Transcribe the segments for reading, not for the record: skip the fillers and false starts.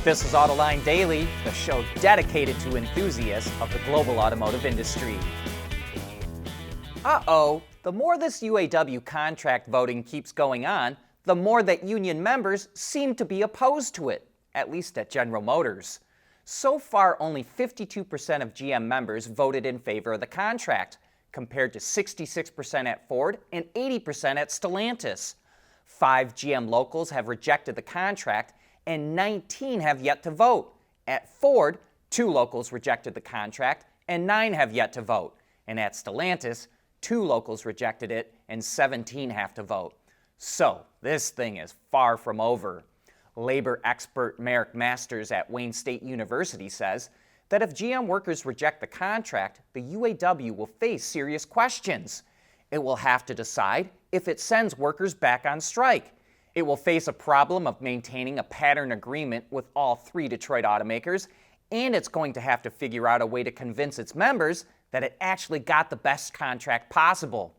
This is Autoline Daily, the show dedicated to enthusiasts of the global automotive industry. The more this UAW contract voting keeps going on, the more that union members seem to be opposed to it, at least at General Motors. So far, only 52% of GM members voted in favor of the contract, compared to 66% at Ford and 80% at Stellantis. 5 GM locals have rejected the contract, and 19 have yet to vote. At Ford, 2 locals rejected the contract, and 9 have yet to vote. And at Stellantis, 2 locals rejected it, and 17 have to vote. So, this thing is far from over. Labor expert Merrick Masters at Wayne State University says that if GM workers reject the contract, the UAW will face serious questions. It will have to decide if it sends workers back on strike. It will face a problem of maintaining a pattern agreement with all 3 Detroit automakers, and it's going to have to figure out a way to convince its members that it actually got the best contract possible.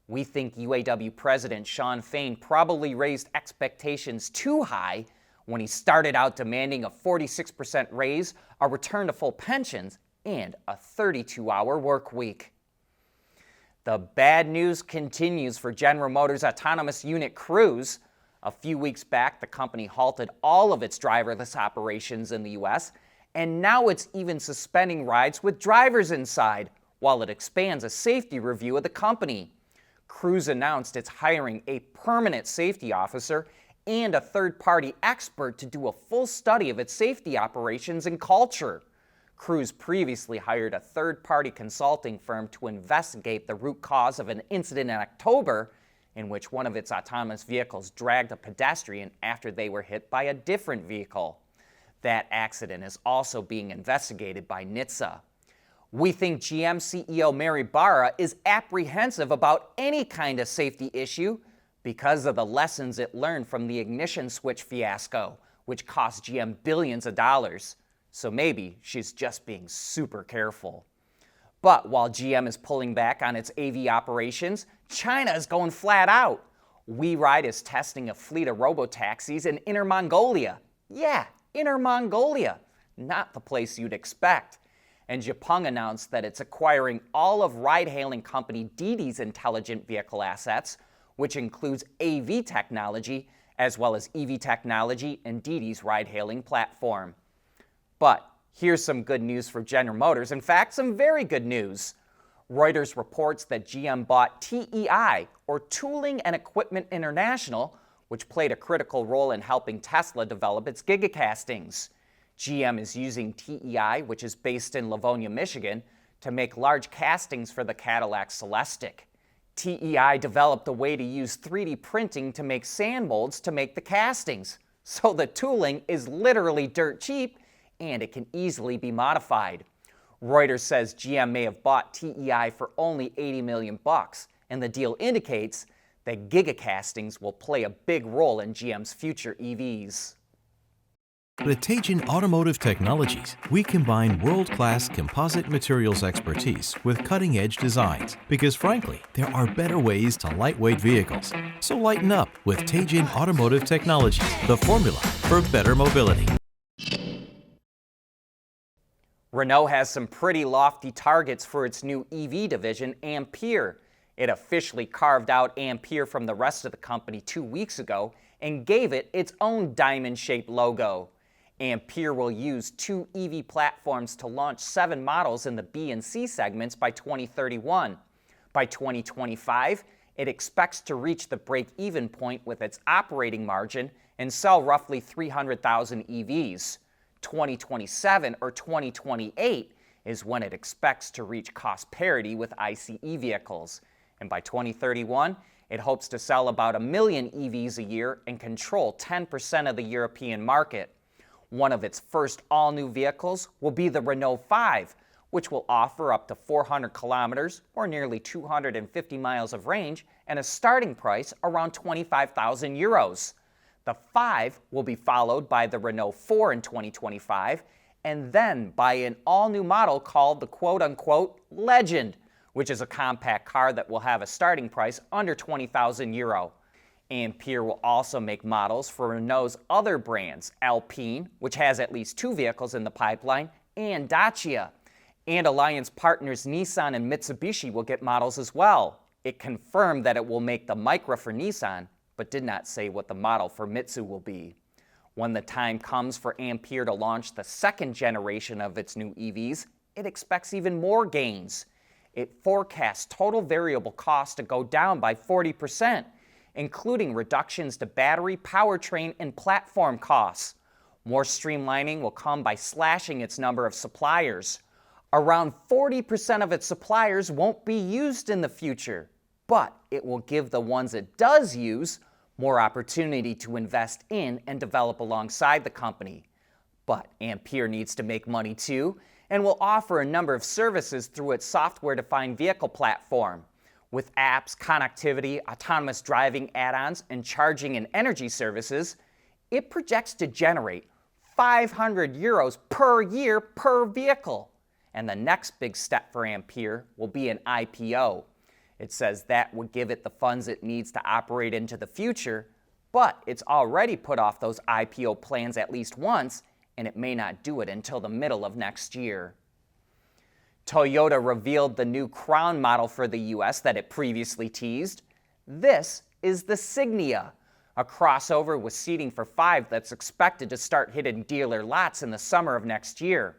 We think UAW President Shawn Fain probably raised expectations too high when he started out demanding a 46% raise, a return to full pensions, and a 32-hour work week. The bad news continues for General Motors' autonomous unit Cruise. A few weeks back, the company halted all of its driverless operations in the U.S., and now it's even suspending rides with drivers inside while it expands a safety review of the company. Cruise announced it's hiring a permanent safety officer and a third-party expert to do a full study of its safety operations and culture. Cruise previously hired a third-party consulting firm to investigate the root cause of an incident in October in which one of its autonomous vehicles dragged a pedestrian after they were hit by a different vehicle. That accident is also being investigated by NHTSA. We think GM CEO Mary Barra is apprehensive about any kind of safety issue because of the lessons it learned from the ignition switch fiasco, which cost GM billions of dollars. So maybe she's just being super careful. But while GM is pulling back on its AV operations, China is going flat out. WeRide is testing a fleet of robotaxis in Inner Mongolia. Yeah, Inner Mongolia, not the place you'd expect. And Xpeng announced that it's acquiring all of ride-hailing company Didi's intelligent vehicle assets, which includes AV technology, as well as EV technology and Didi's ride-hailing platform. But here's some good news for General Motors. In fact, some very good news. Reuters reports that GM bought TEI, or Tooling and Equipment International, which played a critical role in helping Tesla develop its gigacastings. GM is using TEI, which is based in Livonia, Michigan, to make large castings for the Cadillac Celestiq. TEI developed a way to use 3D printing to make sand molds to make the castings. So the tooling is literally dirt cheap, and it can easily be modified. Reuters says GM may have bought TEI for only $80 million, and the deal indicates that gigacastings will play a big role in GM's future EVs. At Teijin Automotive Technologies, we combine world-class composite materials expertise with cutting-edge designs because, frankly, there are better ways to lightweight vehicles. So lighten up with Teijin Automotive Technologies, the formula for better mobility. Renault has some pretty lofty targets for its new EV division, Ampere. It officially carved out Ampere from the rest of the company 2 weeks ago and gave it its own diamond-shaped logo. Ampere will use 2 EV platforms to launch 7 models in the B and C segments by 2031. By 2025, it expects to reach the break-even point with its operating margin and sell roughly 300,000 EVs. 2027 or 2028 is when it expects to reach cost parity with ICE vehicles. And by 2031, it hopes to sell about 1 million EVs a year and control 10% of the European market. One of its first all-new vehicles will be the Renault 5, which will offer up to 400 kilometers or nearly 250 miles of range and a starting price around 25,000 euros. The 5 will be followed by the Renault 4 in 2025, and then by an all-new model called the quote-unquote Legend, which is a compact car that will have a starting price under 20,000 euro. Ampere will also make models for Renault's other brands, Alpine, which has at least 2 vehicles in the pipeline, and Dacia. And alliance partners Nissan and Mitsubishi will get models as well. It confirmed that it will make the Micra for Nissan, but did not say what the model for Mitsu will be. When the time comes for Ampere to launch the second generation of its new EVs, it expects even more gains. It forecasts total variable costs to go down by 40%, including reductions to battery, powertrain, and platform costs. More streamlining will come by slashing its number of suppliers. Around 40% of its suppliers won't be used in the future, but it will give the ones it does use more opportunity to invest in and develop alongside the company. But Ampere needs to make money too, and will offer a number of services through its software-defined vehicle platform. With apps, connectivity, autonomous driving add-ons, and charging and energy services, it projects to generate 500 euros per year per vehicle. And the next big step for Ampere will be an IPO. It says that would give it the funds it needs to operate into the future, but it's already put off those IPO plans at least once, and it may not do it until the middle of next year. Toyota revealed the new Crown model for the US that it previously teased. This is the Signia, a crossover with seating for 5 that's expected to start hitting dealer lots in the summer of next year.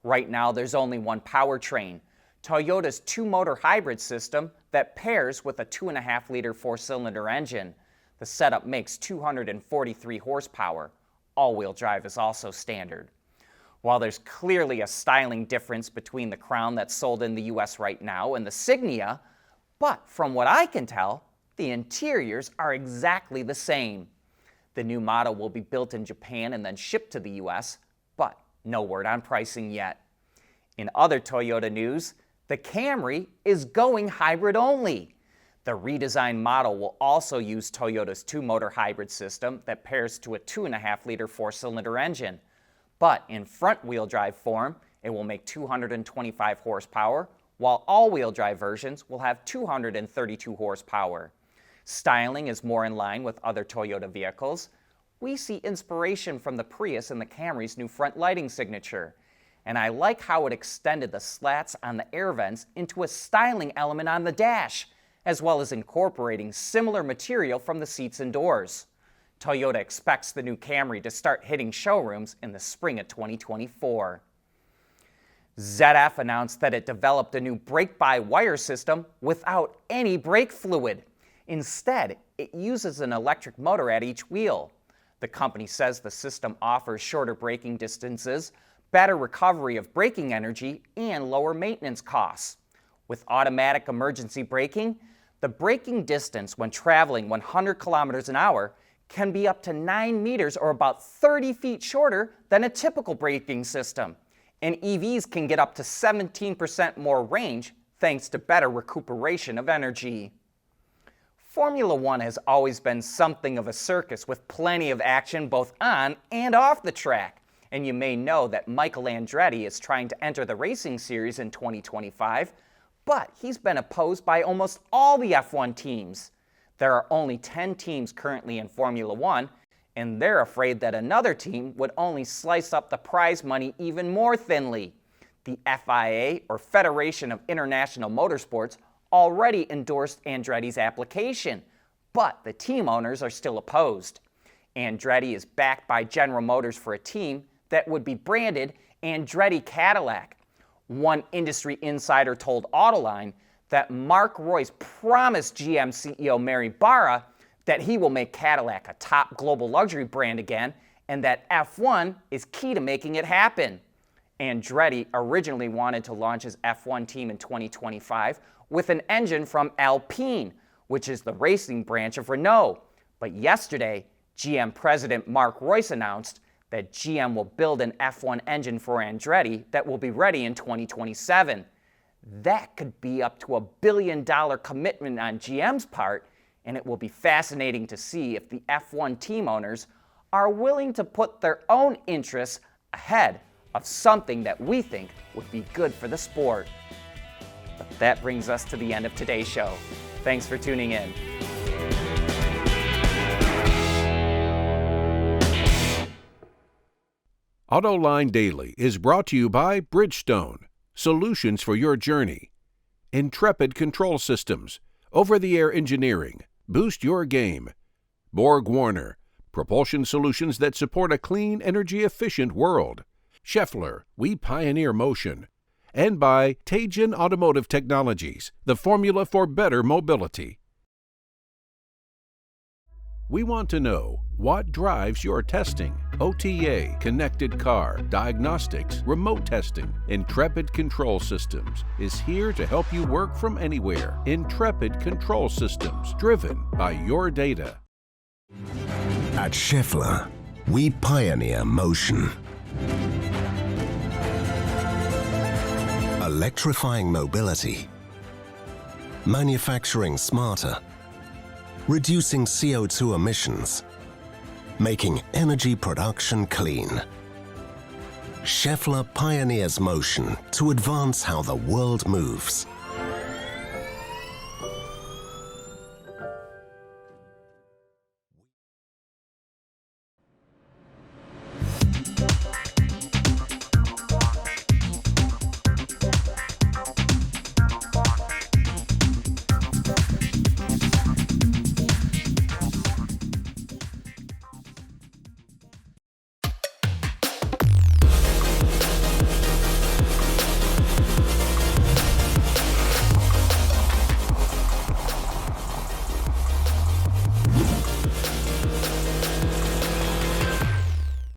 Right now, there's only one powertrain, Toyota's 2-motor hybrid system that pairs with a 2.5-liter 4-cylinder engine. The setup makes 243 horsepower. All-wheel drive is also standard. While there's clearly a styling difference between the Crown that's sold in the US right now and the Signia, but from what I can tell, the interiors are exactly the same. The new model will be built in Japan and then shipped to the US, but no word on pricing yet. In other Toyota news, the Camry is going hybrid only. The redesigned model will also use Toyota's 2-motor hybrid system that pairs to a 2.5-liter 4-cylinder engine. But in front-wheel drive form, it will make 225 horsepower, while all-wheel drive versions will have 232 horsepower. Styling is more in line with other Toyota vehicles. We see inspiration from the Prius and the Camry's new front lighting signature. And I like how it extended the slats on the air vents into a styling element on the dash, as well as incorporating similar material from the seats and doors. Toyota expects the new Camry to start hitting showrooms in the spring of 2024. ZF announced that it developed a new brake-by-wire system without any brake fluid. Instead, it uses an electric motor at each wheel. The company says the system offers shorter braking distances, better recovery of braking energy, and lower maintenance costs. With automatic emergency braking, the braking distance when traveling 100 kilometers an hour can be up to 9 meters or about 30 feet shorter than a typical braking system. And EVs can get up to 17% more range thanks to better recuperation of energy. Formula One has always been something of a circus with plenty of action both on and off the track. And you may know that Michael Andretti is trying to enter the racing series in 2025, but he's been opposed by almost all the F1 teams. There are only 10 teams currently in Formula One, and they're afraid that another team would only slice up the prize money even more thinly. The FIA, or Federation of International Motorsports, already endorsed Andretti's application, but the team owners are still opposed. Andretti is backed by General Motors for a team that would be branded Andretti-Cadillac. One industry insider told Autoline that Mark Royce promised GM CEO Mary Barra that he will make Cadillac a top global luxury brand again, and that F1 is key to making it happen. Andretti originally wanted to launch his F1 team in 2025 with an engine from Alpine, which is the racing branch of Renault. But yesterday, GM President Mark Royce announced that GM will build an F1 engine for Andretti that will be ready in 2027. That could be up to $1 billion commitment on GM's part, and it will be fascinating to see if the F1 team owners are willing to put their own interests ahead of something that we think would be good for the sport. But that brings us to the end of today's show. Thanks for tuning in. Autoline Daily is brought to you by Bridgestone, solutions for your journey. Intrepid Control Systems, over-the-air engineering, boost your game. Borg Warner, propulsion solutions that support a clean, energy-efficient world. Schaeffler, we pioneer motion. And by Teijin Automotive Technologies, the formula for better mobility. We want to know what drives your testing. OTA, connected car, diagnostics, remote testing. Intrepid Control Systems is here to help you work from anywhere. Intrepid Control Systems, driven by your data. At Schaeffler, we pioneer motion. Electrifying mobility. Manufacturing smarter. Reducing CO2 emissions, making energy production clean. Schaeffler pioneers motion to advance how the world moves.